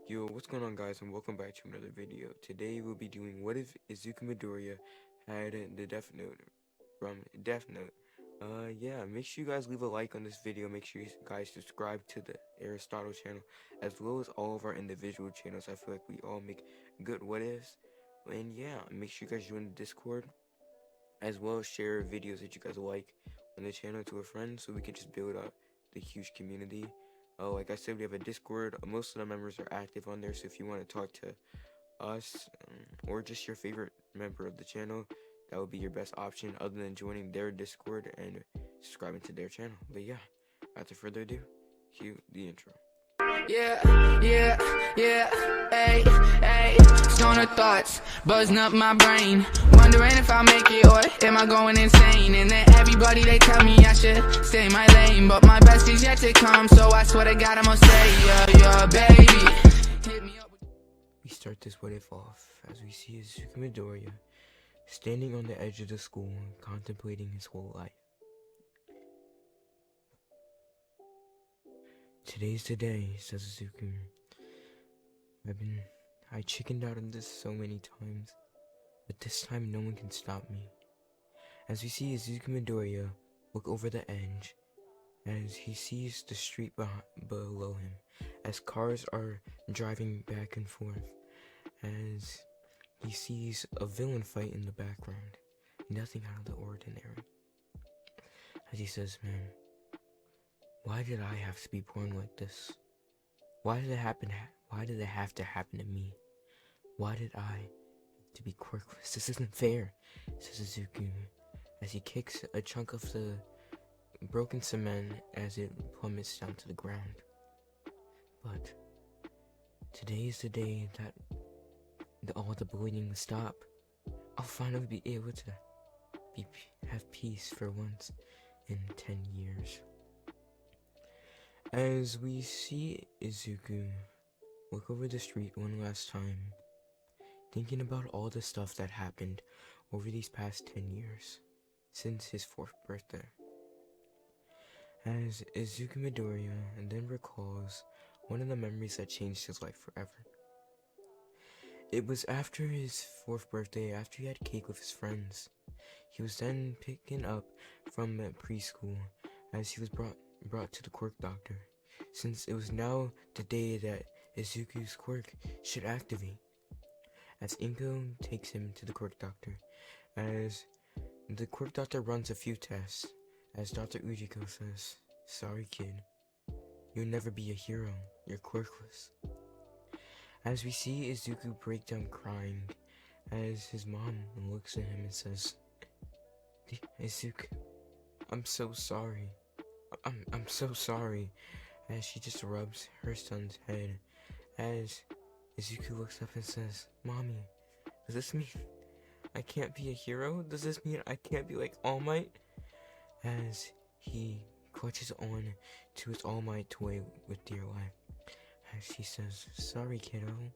Yo, what's going on, guys, and welcome back to another video. Today we'll be doing what if Izuku Midoriya had the Death Note from Death Note. Yeah, make sure you guys leave a like on this video. Make sure you guys subscribe to the Aristotle channel as well as all of our individual channels. I feel like we all make good what ifs. And yeah, make sure you guys join the Discord as well as share videos that you guys like on the channel to a friend so we can just build up the huge community. Like I said, we have a Discord. Most of the members are active on there, so if you want to talk to us or just your favorite member of the channel, that would be your best option other than joining their Discord and subscribing to their channel. But yeah, without further ado, cue the intro. Hey, stoner thoughts buzzing up my brain, wondering if I'll make it or am I going insane. And then everybody, they tell me I should stay in my lane, but my best is yet to come, so I swear to God I'm gonna stay. Yeah, baby, hit me up. We start this what if off as we see Izuku Midoriya standing on the edge of the school contemplating his whole life. Today's the day, says Izuku. I chickened out on this so many times, but this time no one can stop me. As we see Izuku Midoriya look over the edge, as he sees the street below him, as cars are driving back and forth, as he sees a villain fight in the background, nothing out of the ordinary. As he says, man, why did I have to be born like this? Why did it happen? Why did it have to happen to me? Why did I have to be quirkless? This isn't fair, says Izuku, as he kicks a chunk of the broken cement as it plummets down to the ground. But today is the day that all the bleeding will stop. I'll finally be able to have peace for once in 10 years. As we see Izuku look over the street one last time, thinking about all the stuff that happened over these past 10 years, since his 4th birthday. As Izuku Midoriya then recalls one of the memories that changed his life forever. It was after his 4th birthday, after he had cake with his friends. He was then picking up from preschool as he was brought to the quirk doctor, since it was now the day that Izuku's quirk should activate. As Inko takes him to the quirk doctor, as the quirk doctor runs a few tests, as Dr. Ujiko says, "Sorry kid, you'll never be a hero, you're quirkless." As we see Izuku break down crying, as his mom looks at him and says, "Izuku, I'm so sorry. I'm so sorry," as she just rubs her son's head, as Izuku looks up and says, "Mommy, does this mean I can't be a hero? Does this mean I can't be like All Might?" As he clutches on to his All Might toy with dear life, as she says, "Sorry, kiddo.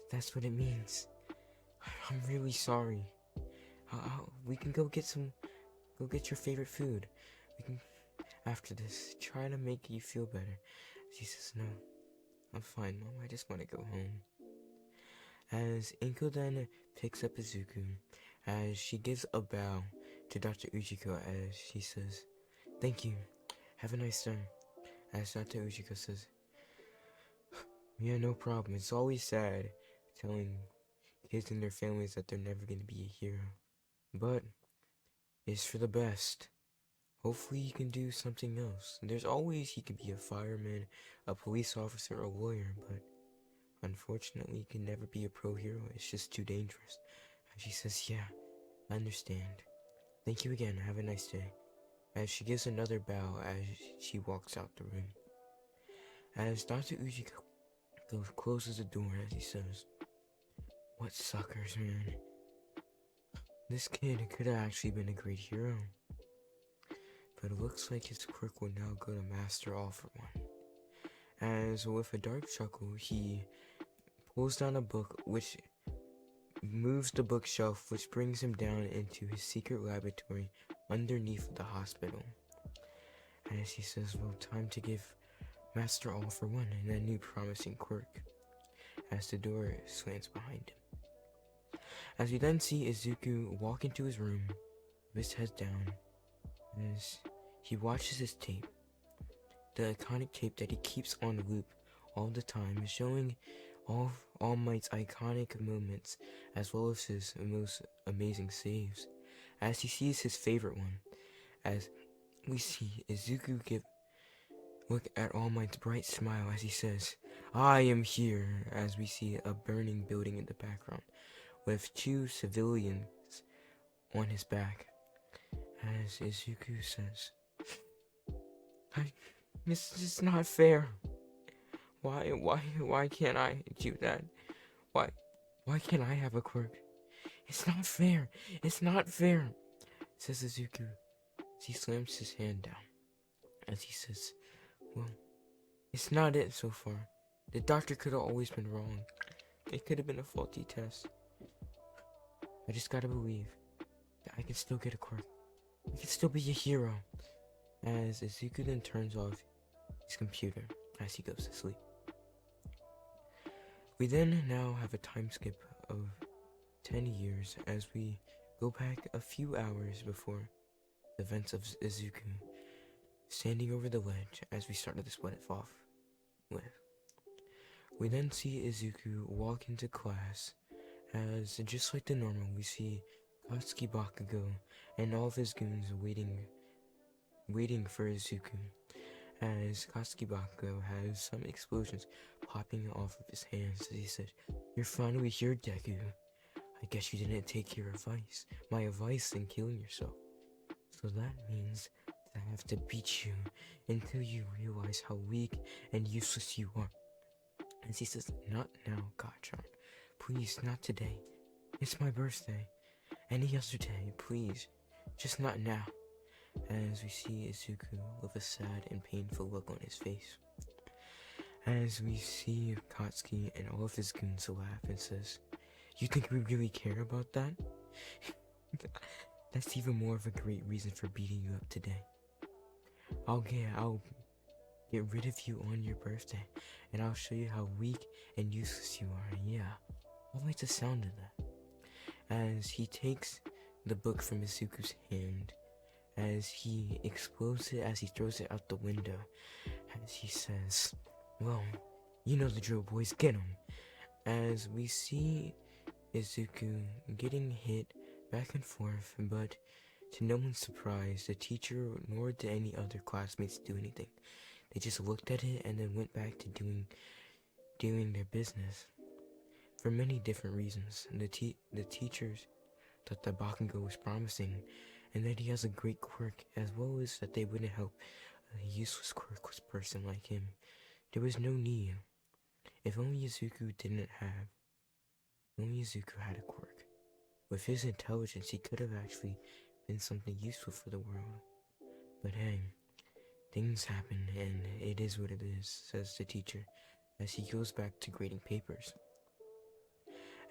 That's what it means. I'm really sorry. We can go get your favorite food. We can, after this, try to make you feel better." She says, "No, I'm fine, Mom. I just want to go home." As Inko then picks up Izuku, as she gives a bow to Dr. Ujiko, as she says, "Thank you. Have a nice day." As Dr. Ujiko says, "Yeah, no problem. It's always sad telling kids and their families that they're never going to be a hero. But it's for the best. Hopefully he can do something else. There's always he could be a fireman, a police officer, a lawyer, but unfortunately he can never be a pro hero. It's just too dangerous." And she says, "Yeah, I understand. Thank you again. Have a nice day." As she gives another bow as she walks out the room. As Dr. Ujiko closes the door, as he says, "What suckers, man. This kid could have actually been a great hero. But it looks like his quirk will now go to Master All for one." As with a dark chuckle, he pulls down a book, which moves the bookshelf, which brings him down into his secret laboratory underneath the hospital. As he says, "Well, time to give master all for one in a new promising quirk, as the door slams behind him. As we then see Izuku walk into his room, with his head down, as he watches his tape. The iconic tape that he keeps on loop all the time, showing All Might's iconic moments, as well as his most amazing saves. As he sees his favorite one, as we see Izuku look at All Might's bright smile as he says, "I am here," as we see a burning building in the background, with 2 civilians on his back. As Izuku says, This is not fair. Why can't I do that? Why can't I have a quirk? It's not fair. It's not fair," says Izuku as he slams his hand down. As he says, "Well, it's not it so far. The doctor could have always been wrong. It could have been a faulty test. I just gotta believe that I can still get a quirk. I can still be a hero." As Izuku then turns off his computer as he goes to sleep. We then now have a time skip of 10 years as we go back a few hours before the events of Izuku standing over the ledge as we started this off with. We then see Izuku walk into class as, just like the normal, we see Katsuki Bakugo and all of his goons waiting for Izuku, as Katsuki Bakugo has some explosions popping off of his hands as he said, "You're finally here, Deku. I guess you didn't take my advice in killing yourself. So that means that I have to beat you until you realize how weak and useless you are." As he says, "Not now, Gachan. Please, not today. It's my birthday. Any other day, please. Just not now." As we see Izuku with a sad and painful look on his face. As we see Katsuki and all of his goons laugh and says, "You think we really care about that? That's even more of a great reason for beating you up today. I'll get rid of you on your birthday, and I'll show you how weak and useless you are. Yeah, I like the sound of that." As he takes the book from Izuku's hand, as he explodes it, as he throws it out the window, as he says, "Well, you know the drill, boys, get him." As we see Izuku getting hit back and forth, but to no one's surprise, the teacher nor did any other classmates do anything. They just looked at it and then went back to doing their business. For many different reasons, the teachers thought that Bakugo was promising, and that he has a great quirk, as well as that they wouldn't help a useless quirkless person like him. There was no need. If only Izuku had a quirk. With his intelligence, he could have actually been something useful for the world. But hey, things happen, and it is what it is, says the teacher, as he goes back to grading papers.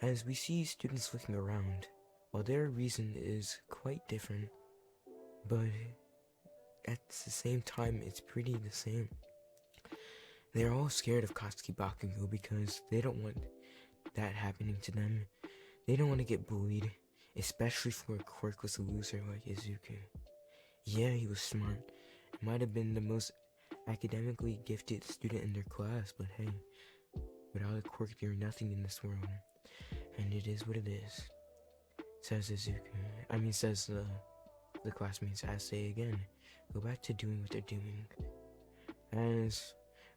As we see students looking around, while their reason is quite different, but at the same time it's pretty the same. They're all scared of Katsuki Bakugo because they don't want that happening to them. They don't want to get bullied, especially for a quirkless loser like Izuku. Yeah, he was smart. He might have been the most academically gifted student in their class, but hey, without a quirk you're nothing in this world. And it is what it is, says says the classmates, as they again go back to doing what they're doing. As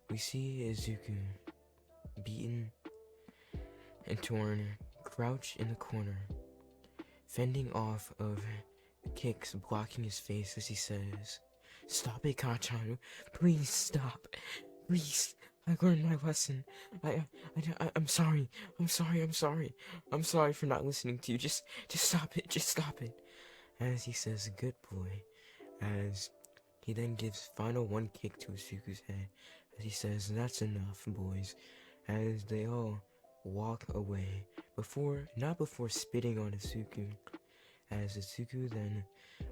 we see Izuku, beaten and torn, crouch in the corner, fending off of kicks blocking his face as he says, "Stop it, Kachan. Please stop. Please. I learned my lesson. I'm sorry. I'm sorry for not listening to you. Just stop it. Just stop it." As he says, "Good boy," as he then gives final one kick to Izuku's head, as he says, "That's enough, boys," as they all walk away, not before spitting on Izuku, as Izuku then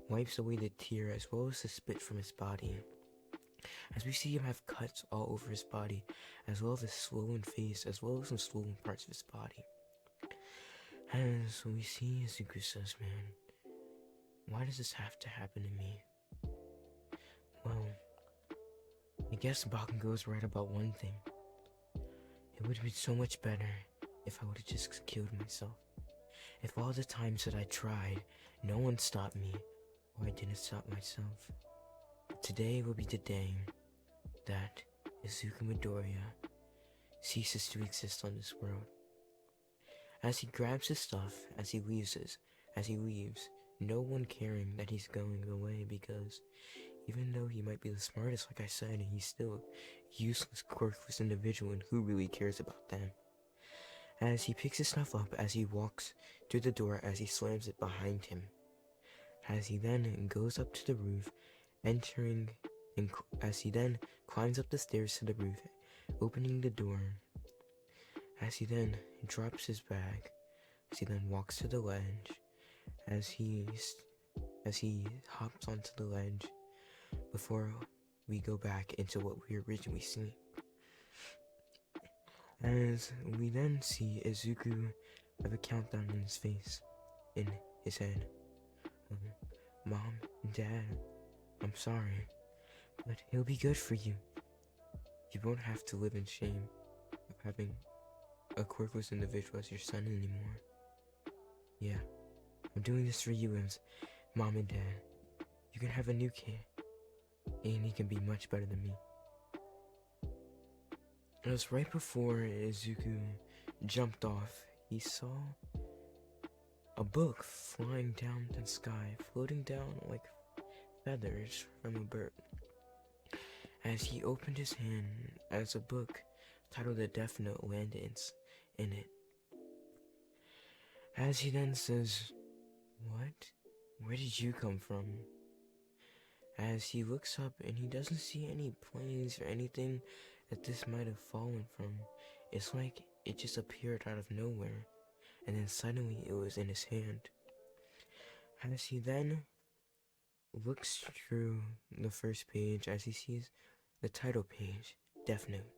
wipes away the tear as well as the spit from his body, as we see him have cuts all over his body, as well as his swollen face, as well as some swollen parts of his body. And so we see Izuku says, man, why does this have to happen to me? Well, I guess Bakugo's right about one thing. It would have been so much better if I would have just killed myself. If all the times that I tried, no one stopped me, or I didn't stop myself. But today will be the day that Izuku Midoriya ceases to exist on this world. As he grabs his stuff, as he leaves, no one caring that he's going away, because even though he might be the smartest, like I said, he's still a useless, quirkless individual, and who really cares about them? As he picks his stuff up, as he walks through the door, as he slams it behind him, as he then goes up to the roof, as he then climbs up the stairs to the roof, opening the door, as he then drops his bag, as he then walks to the ledge, as he hops onto the ledge, before we go back into what we originally see. As we then see Izuku have a countdown in his face, in his head. Mom, Dad, I'm sorry, but it'll be good for you. You won't have to live in shame of having a quirkless individual as your son anymore. Yeah, I'm doing this for you as Mom and Dad. You can have a new kid, and he can be much better than me. It was right before Izuku jumped off, he saw a book flying down the sky, floating down like feathers from a bird. As he opened his hand, as a book titled The Death Note landed in it. As he then says, "What? Where did you come from?" As he looks up and he doesn't see any planes or anything that this might have fallen from. It's like it just appeared out of nowhere, and then suddenly it was in his hand. As he then looks through the first page, as he sees the title page, Death Note.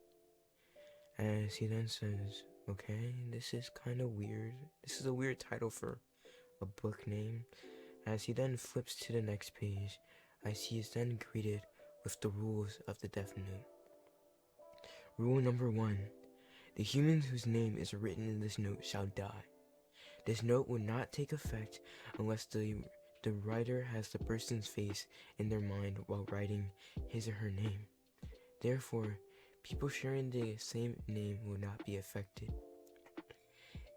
As he then says, okay, this is kind of weird. This is a weird title for a book name. As he then flips to the next page, as he is then greeted with the rules of the Death Note. Rule number 1. The humans whose name is written in this note shall die. This note will not take effect unless the writer has the person's face in their mind while writing his or her name. Therefore, people sharing the same name will not be affected.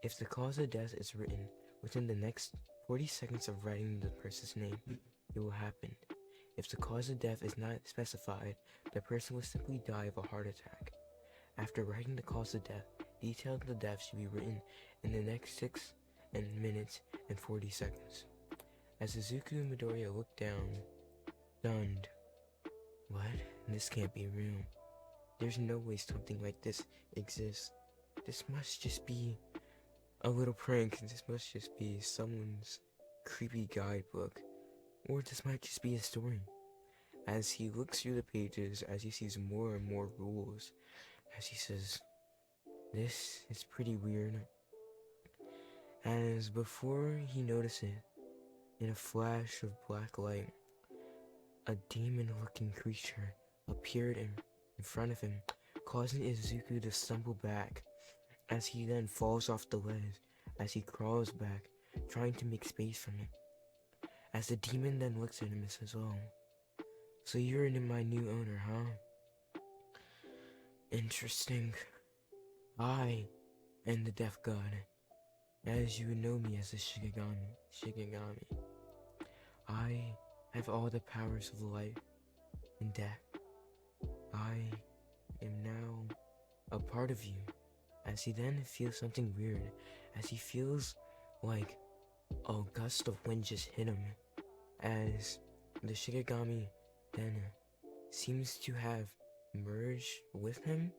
If the cause of death is written within the next 40 seconds of writing the person's name, it will happen. If the cause of death is not specified, the person will simply die of a heart attack. After writing the cause of death, details of the death should be written in the next 6 minutes and 40 seconds. As Izuku Midoriya looked down, stunned. What? This can't be real. There's no way something like this exists. This must just be a little prank. This must just be someone's creepy guidebook. Or this might just be a story. As he looks through the pages, as he sees more and more rules, as he says, this is pretty weird. As before he noticed it, in a flash of black light, a demon-looking creature appeared in front of him, causing Izuku to stumble back, as he then falls off the ledge, as he crawls back, trying to make space from it. As the demon then looks at him and says, oh, so you're my new owner, huh? Interesting. I am the Death God, as you know me as the Shikigami. I have all the powers of life and death. I am now a part of you. As he then feels something weird, as he feels like a gust of wind just hit him, as the Shikigami then seems to have merged with him.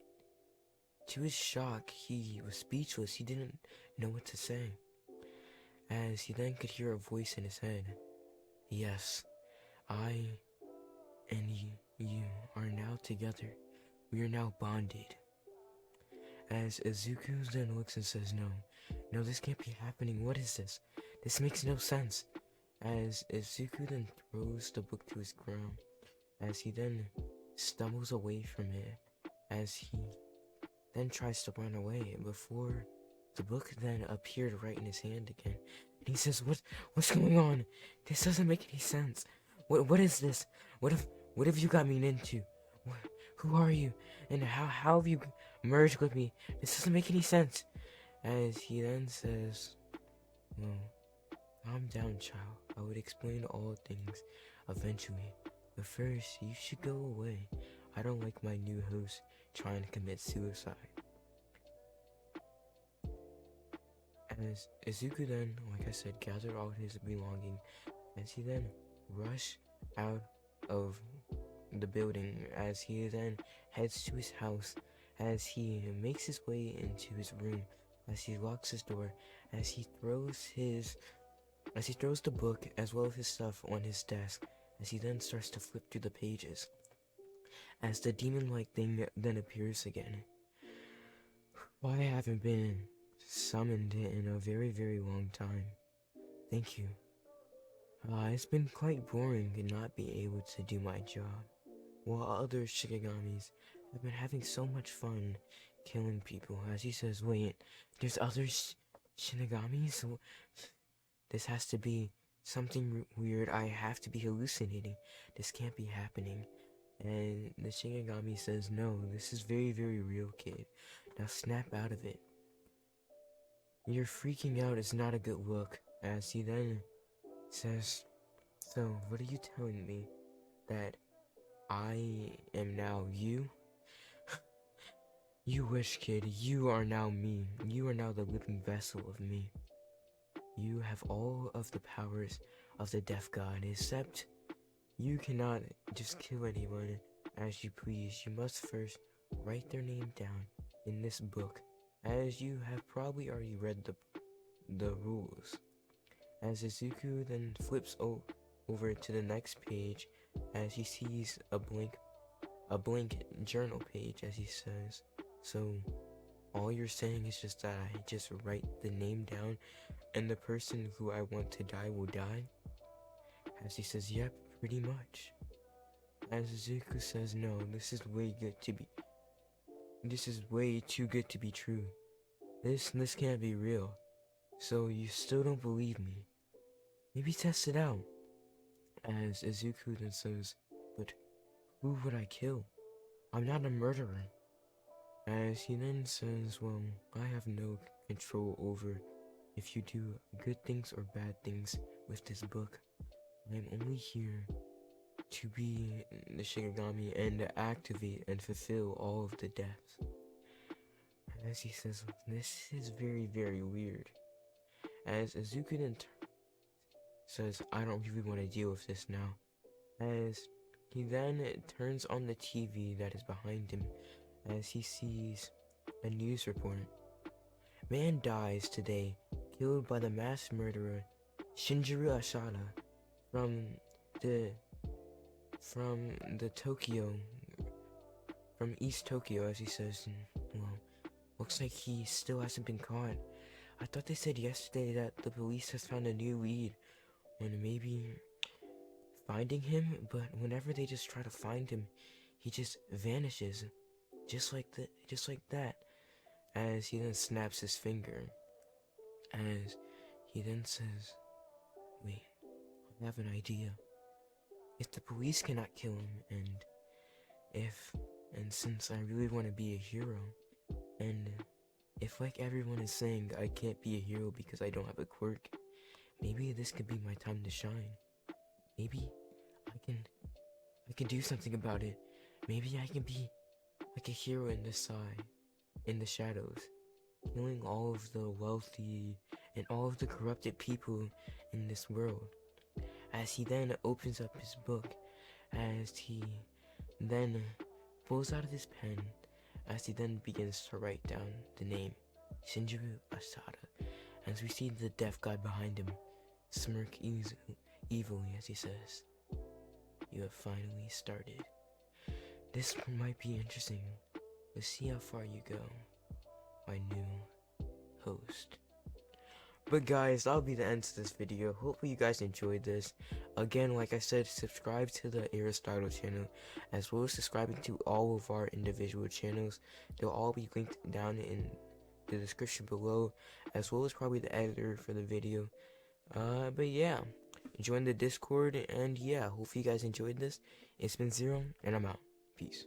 To his shock, he was speechless. He didn't know what to say, as he then could hear a voice in his head. Yes, I and you are now together. We are now bonded. As Izuku then looks and says, no, this can't be happening. What is this? This makes no sense. As Izuku then throws the book to his ground, as he then stumbles away from it, as he then tries to run away before the book then appeared right in his hand again. And he says, what's going on? This doesn't make any sense. What is this? What have you got me into? Who are you? And how have you merged with me? This doesn't make any sense. As he then says, well, calm down, child. I would explain all things eventually. But first, you should go away. I don't like my new host trying to commit suicide. As Izuku then, like I said, gathered all his belongings, as he then rushed out of the building, as he then heads to his house, as he makes his way into his room, as he locks his door, as he throws the book as well as his stuff on his desk, as he then starts to flip through the pages, as the demon-like thing then appears again. Why I haven't been summoned in a very, very long time. Thank you. It's been quite boring to not be able to do my job, while other Shinigamis have been having so much fun killing people. As he says, wait, there's other Shinigamis? This has to be something weird. I have to be hallucinating. This can't be happening. And the Shinigami says, no, this is very, very real, kid. Now snap out of it. You're freaking out is not a good look. As he then says, so what are you telling me? That I am now you? You wish, kid. You are now me. You are now the living vessel of me. You have all of the powers of the Death God, except you cannot just kill anyone as you please. You must first write their name down in this book, as you have probably already read the rules. As Izuku then flips over to the next page, as he sees a blank journal page, as he says, so all you're saying is just that I just write the name down and the person who I want to die will die? As he says, yep, pretty much. As Izuku says, no, this is way too good to be true. This can't be real. So you still don't believe me? Maybe test it out. As Izuku then says, but who would I kill? I'm not a murderer. As he then says, well, I have no control over if you do good things or bad things with this book. I am only here to be the Shinigami and activate and fulfill all of the deaths. As he says, this is very, very weird. As Izuku then says, I don't really want to deal with this now. As he then turns on the TV that is behind him, as he sees a news report. Man dies today, killed by the mass murderer Shinjiro Asada from East Tokyo, as he says. Well, looks like he still hasn't been caught. I thought they said yesterday that the police has found a new lead on maybe finding him, but whenever they just try to find him, he just vanishes, just like that. As he then snaps his finger, as he then says, wait, I have an idea. If the police cannot kill him, and since I really want to be a hero, and if like everyone is saying I can't be a hero because I don't have a quirk, maybe this could be my time to shine. Maybe I can do something about it. Maybe I can be like a hero in the shadows, killing all of the wealthy and all of the corrupted people in this world. As he then opens up his book, as he then pulls out of his pen, as he then begins to write down the name Shinjiro Asada, as we see the death god behind him smirk evilly as he says, you have finally started. This one might be interesting. Let's see how far you go, my new host. But guys, that'll be the end of this video. Hopefully you guys enjoyed this. Again, like I said, subscribe to the Aristotle channel, as well as subscribing to all of our individual channels. They'll all be linked down in the description below, as well as probably the editor for the video. But yeah, join the Discord, and yeah, hopefully you guys enjoyed this. It's been Zero, and I'm out. Peace.